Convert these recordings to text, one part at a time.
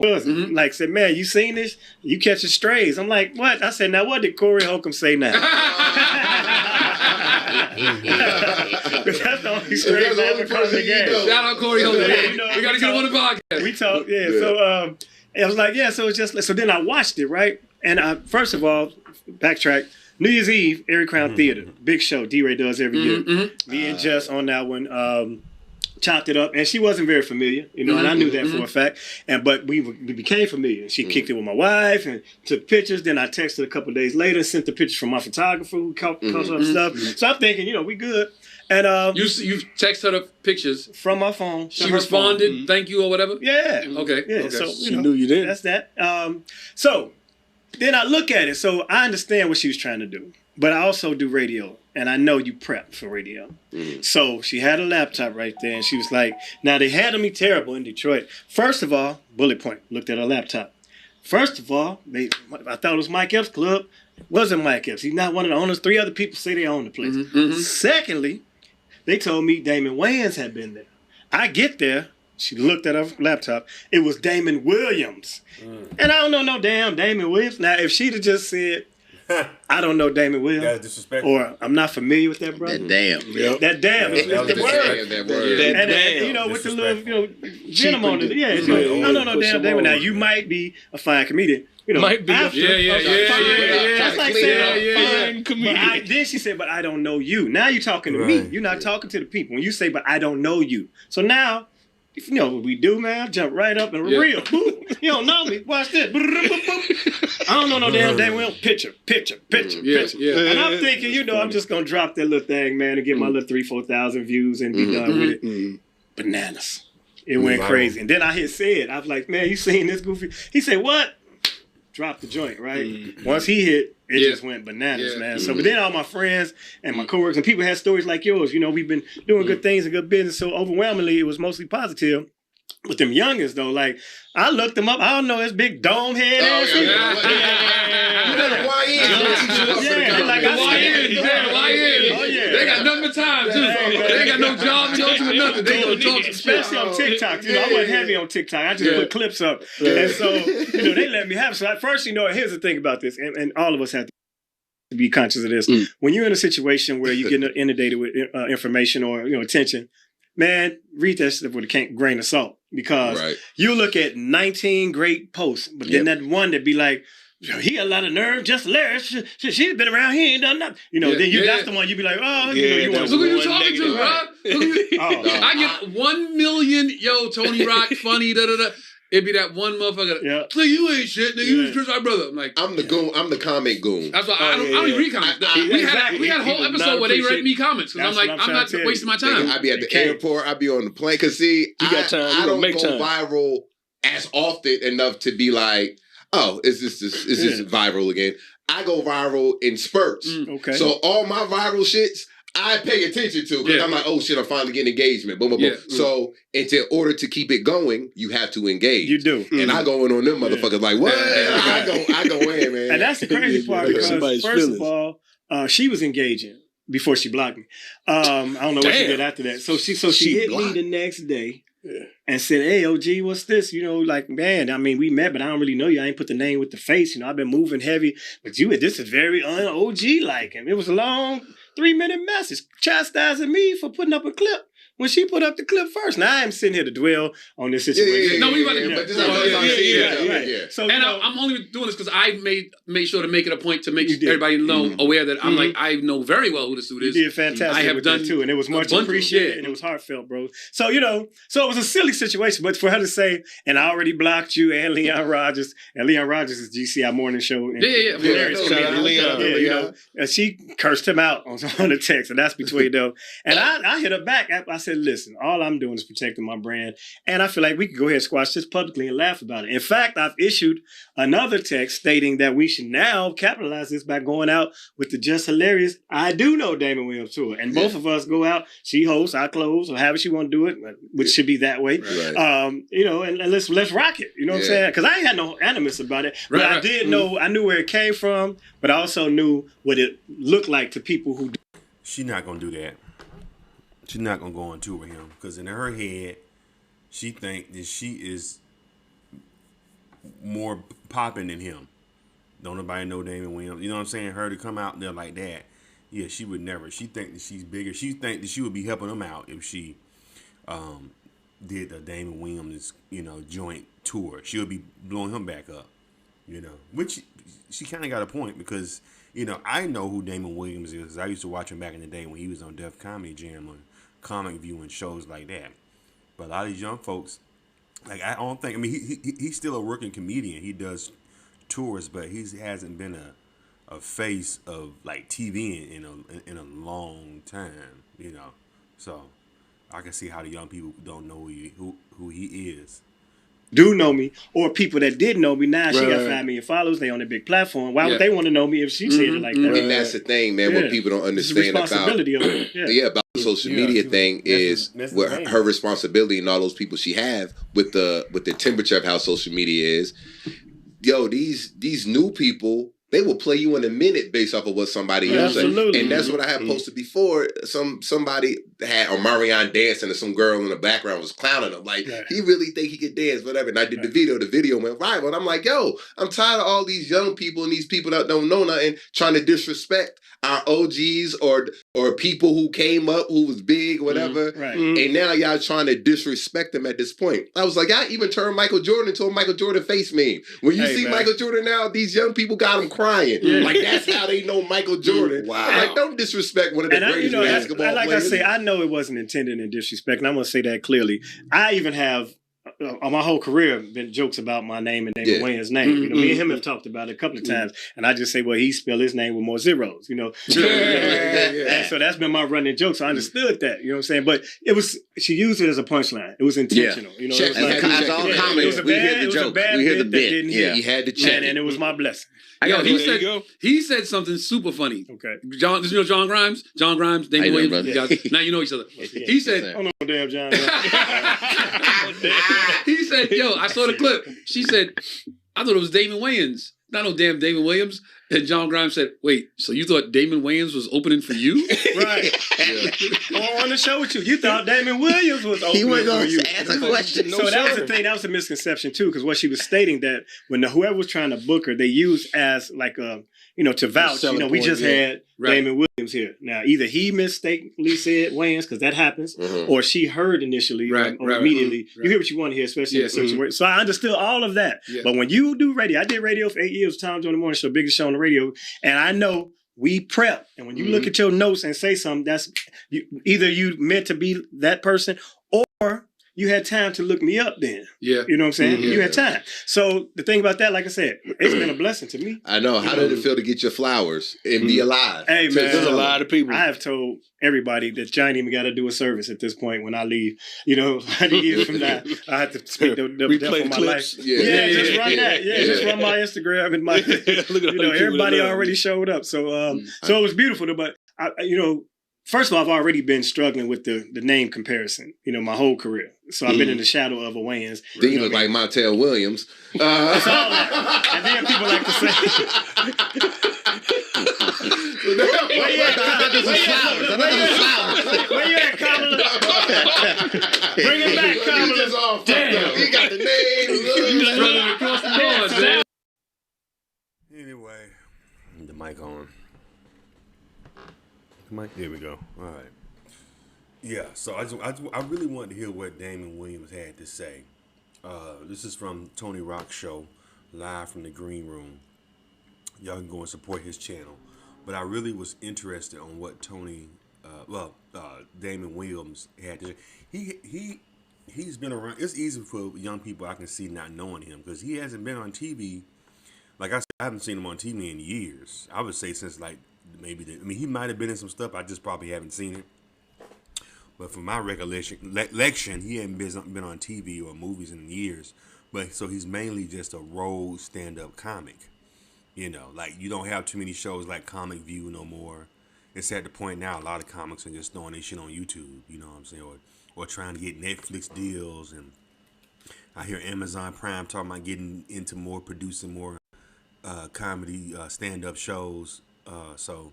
was like said, man, you seen this? You catching strays? I'm like, what? I said, now what did Corey Holcomb say now? Because that's the only straight man ever come to the game. Shout out Corey Holcomb. We got to get him on the podcast. We talked, So I was like, so it's just so then I watched it, right? And first of all, backtrack. New Year's Eve, Erie Crown Theater, big show. D-Ray does every year. Me and Jess on that one. Chopped it up, and she wasn't very familiar, and I knew that for a fact. But we became familiar. She kicked it with my wife and took pictures. Then I texted a couple of days later, sent the pictures from my photographer who caught up stuff. So I'm thinking, we good. And you texted her the pictures from my phone. She responded, thank you or whatever. Yeah. Okay. Yeah. Okay. So she knew you did. That's that. So then I look at it. So I understand what she was trying to do, but I also do radio. And I know you prep for radio. So she had a laptop right there, and she was like, now they handled me terrible in Detroit. First of all, bullet point, looked at her laptop. First of all, I thought it was Mike Epps' club. It wasn't Mike Epps. He's not one of the owners. 3 other people say they own the place. Secondly, they told me Damon Wayans had been there. I get there. She looked at her laptop. It was Damon Williams. And I don't know no damn Damon Williams. Now, if she'd have just said, I don't know Damon Williams. That's disrespectful. Or I'm not familiar with that brother. That damn. Yep. That damn. It's the word. That word. And with the little, venom on it. Yeah. No, damn Damon. Now, you might be a fine comedian. Might be. After, That's like saying fine comedian. Then she said, but I don't know you. Now you're talking to me. You're not talking to the people. When you say, but I don't know you. So now, you know what we do, man? Jump right up and real. You don't know me. Watch this. I don't know no damn Will. Picture. And I'm thinking, I'm just going to drop that little thing, man, and get my little 3,000-4,000 views and be done with it. Bananas. It went crazy. And then I hit said, I was like, man, you seen this goofy? He said, what? Drop the joint, right? Once he hit, it just went bananas, man. So, but then all my friends and my coworkers and people had stories like yours. We've been doing good things and good business. So overwhelmingly, it was mostly positive. With them youngins, though, like, I looked them up. I don't know, this big dome head ass. You know the YN. Oh, yeah. They got nothing but time, too. They ain't got no job to go to or nothing. They gonna talk to especially on TikTok. I wasn't heavy on TikTok. I just put clips up. And so, they let me have it. So at first, here's the thing about this, and all of us have to be conscious of this. When you're in a situation where you're getting inundated with information or, attention, man, read that stuff with a grain of salt. Because you look at 19 great posts, but then that one that be like, he got a lot of nerve, just hilarious. She's been around, he ain't done nothing. Then that's the one you be like, you want look who you talking to, bro. I get 1 million, Tony Rock, funny, da-da-da. It'd be that one motherfucker. Nigga, you ain't shit. Nigga, you Chris Rock brother. I'm like, I'm the goon. I'm the comment goon. That's why I don't even read comments. We had a whole episode where they read me comments because I'm like, I'm not wasting my time. I be at the airport. I be on the plane. Cause see, I don't go viral as often enough to be like, oh, is this viral again? I go viral in spurts. Okay. So all my viral shits, I pay attention to because I'm like, oh shit, I'm finally getting engagement. Boom, boom, boom. So, in order to keep it going, you have to engage. You do, and I go in on them motherfuckers like what? I go in, man. And that's the crazy part because first of all, she was engaging before she blocked me. I don't know what she did after that. So she hit me the next day. And said, hey, OG, what's this? Man, I mean, we met, but I don't really know you. I ain't put the name with the face. I've been moving heavy. But this is very un-OG-like. And it was a long 3-minute message chastising me for putting up a clip when she put up the clip first. Now, I am sitting here to dwell on this situation. No, we about to So, and I'm only doing this because I made sure to make it a point to make everybody know, aware that I'm like, I know very well who this dude is. You did fantastic. I have done that too, and it was much appreciated, and it was heartfelt, bro. So, so it was a silly situation, but for her to say, and I already blocked you and Leon Rogers, and Leon Rogers is GCI morning show. And she cursed him out on the text, and that's between them. And I hit her back. I said, listen, all I'm doing is protecting my brand. And I feel like we could go ahead and squash this publicly and laugh about it. In fact, I've issued another text stating that we should now capitalize this by going out with the Just Hilarious I Do Know Damon Williams tour. And both of us go out, she hosts, I close, or however she want to do it, which should be that way. And let's rock it. You know what I'm saying? Because I ain't had no animus about it. But I did know, I knew where it came from, but I also knew what it looked like to people who do. She's not going to do that. She's not going to go on tour with him because in her head, she think that she is more popping than him. Don't nobody know Damon Williams. You know what I'm saying? Her to come out there like that, yeah, she would never. She think that she's bigger. She think that she would be helping them out if she did the Damon Williams, joint tour. She would be blowing him back up, which she kind of got a point because, I know who Damon Williams is. I used to watch him back in the day when he was on Def Comedy Jam on comic viewing shows like that. But a lot of these young folks, like, I don't think, he's still a working comedian. He does tours, but he hasn't been a face of like TV in a long time, So I can see how the young people don't know who he is. Do know me, or people that did know me. Now she got 5 million followers. They on a big platform. Why would they want to know me if she said it like that? And that's the thing, man. What people don't understand about about the social media thing is what her responsibility and all those people she have with the temperature of how social media is. Yo, these new people, they will play you in a minute based off of what somebody else said. And that's what I had posted before. Somebody had Omarion dancing and some girl in the background was clowning him. Like, he really think he could dance, whatever. And I did the video. The video went viral. And I'm like, yo, I'm tired of all these young people and these people that don't know nothing trying to disrespect our OGs or people who came up, who was big, whatever. And now y'all trying to disrespect them at this point. I was like, I even turned Michael Jordan into a Michael Jordan face meme. When you see Michael Jordan now, these young people got him crying. Like, that's how they know Michael Jordan. Wow. Like, don't disrespect one of the greatest basketball players. Like I say, I know it wasn't intended in disrespect, and I'm going to say that clearly. I even have, my whole career, been jokes about my name and Damon Wayans' name. Me and him have talked about it a couple of times, and I just say, well, he spelled his name with more zeros, And so that's been my running joke, so I understood that, you know what I'm saying? But she used it as a punchline. It was intentional. It was all comedy. We hear the joke. We hear the bit. You had to check. And it was my blessing. He said something super funny. Okay. John Grimes? John Grimes, Damon Williams. Now you know each other. He said, "Oh no, damn John." He said, "Yo, I saw the clip." She said, "I thought it was Damon Wayans. Not no damn Damon Williams." And John Grimes said, "Wait, so you thought Damon Wayans was opening for you?" Right. On the show with you. You thought Damon Williams was opening for you. Ask a question. So that was the thing. That was a misconception too, because what she was stating that when whoever was trying to book her, they used as like a to vouch. We just had Damon Williams here. Now, either he mistakenly said Wayans, because that happens, or she heard initially or immediately. You hear what you want to hear, especially in a situation. So I understood all of that. Yeah. But when you do radio, I did radio for 8 years, Tom Jones Morning Show, biggest show on the radio, and I know we prep. And when you look at your notes and say something, that's either you meant to be that person or you had time to look me up then. Yeah. You know what I'm saying? You had time. So the thing about that, like I said, it's been a blessing to me. I know. How did it feel to get your flowers and be alive? Hey, man. There's a lot of people. I have told everybody that Johnny even got to do a service at this point when I leave. 100 years from now, I have to speak the death of my life. Just run that. Just run my Instagram and my, everybody already showed up. So so it was beautiful. But, first of all, I've already been struggling with the name comparison, my whole career. So I've been in the shadow of a Wayans. Then you look like Montel Williams. That's all that. And then people like to say... Where you at, Kamala? Bring it back, Kamala. Damn. He got the name. Just running across the board. Anyway, the mic on. There we go. All right. Yeah, so I really wanted to hear what Damon Williams had to say. This is from Tony Rock's show, live from the Green Room. Y'all can go and support his channel. But I really was interested on what Damon Williams had to say. He's been around. It's easy for young people I can see not knowing him because he hasn't been on TV. Like I said, I haven't seen him on TV in years. I would say since he might have been in some stuff. I just probably haven't seen it. But from my recollection, he hadn't been on TV or movies in years. But so he's mainly just a role stand-up comic. You don't have too many shows like Comic View no more. It's at the point now a lot of comics are just throwing their shit on YouTube. You know what I'm saying? Or trying to get Netflix deals. And I hear Amazon Prime talking about getting into producing more comedy stand-up shows. So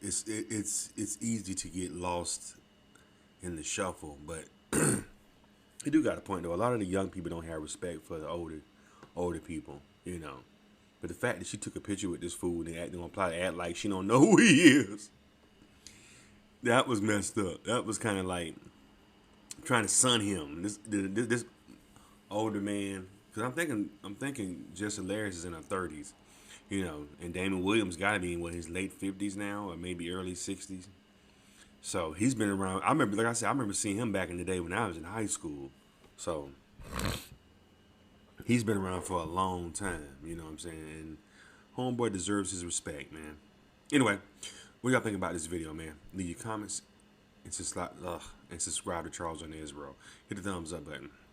it's easy to get lost in the shuffle, but you do got a point though. A lot of the young people don't have respect for the older people, you know. But the fact that she took a picture with this fool and they gonna apply to act like she don't know who he is, that was messed up. That was kind of like trying to sun him. This older man, because I'm thinking Jess Hilarious is in her 30s, you know, and Damon Williams got to be in his late 50s now, or maybe early 60s. So he's been around. I remember, like I said, I remember seeing him back in the day when I was in high school. So he's been around for a long time, you know what I'm saying? And homeboy deserves his respect, man. Anyway, what y'all think about this video, man? Leave your comments and subscribe to Charles on Israel. Hit the thumbs up button.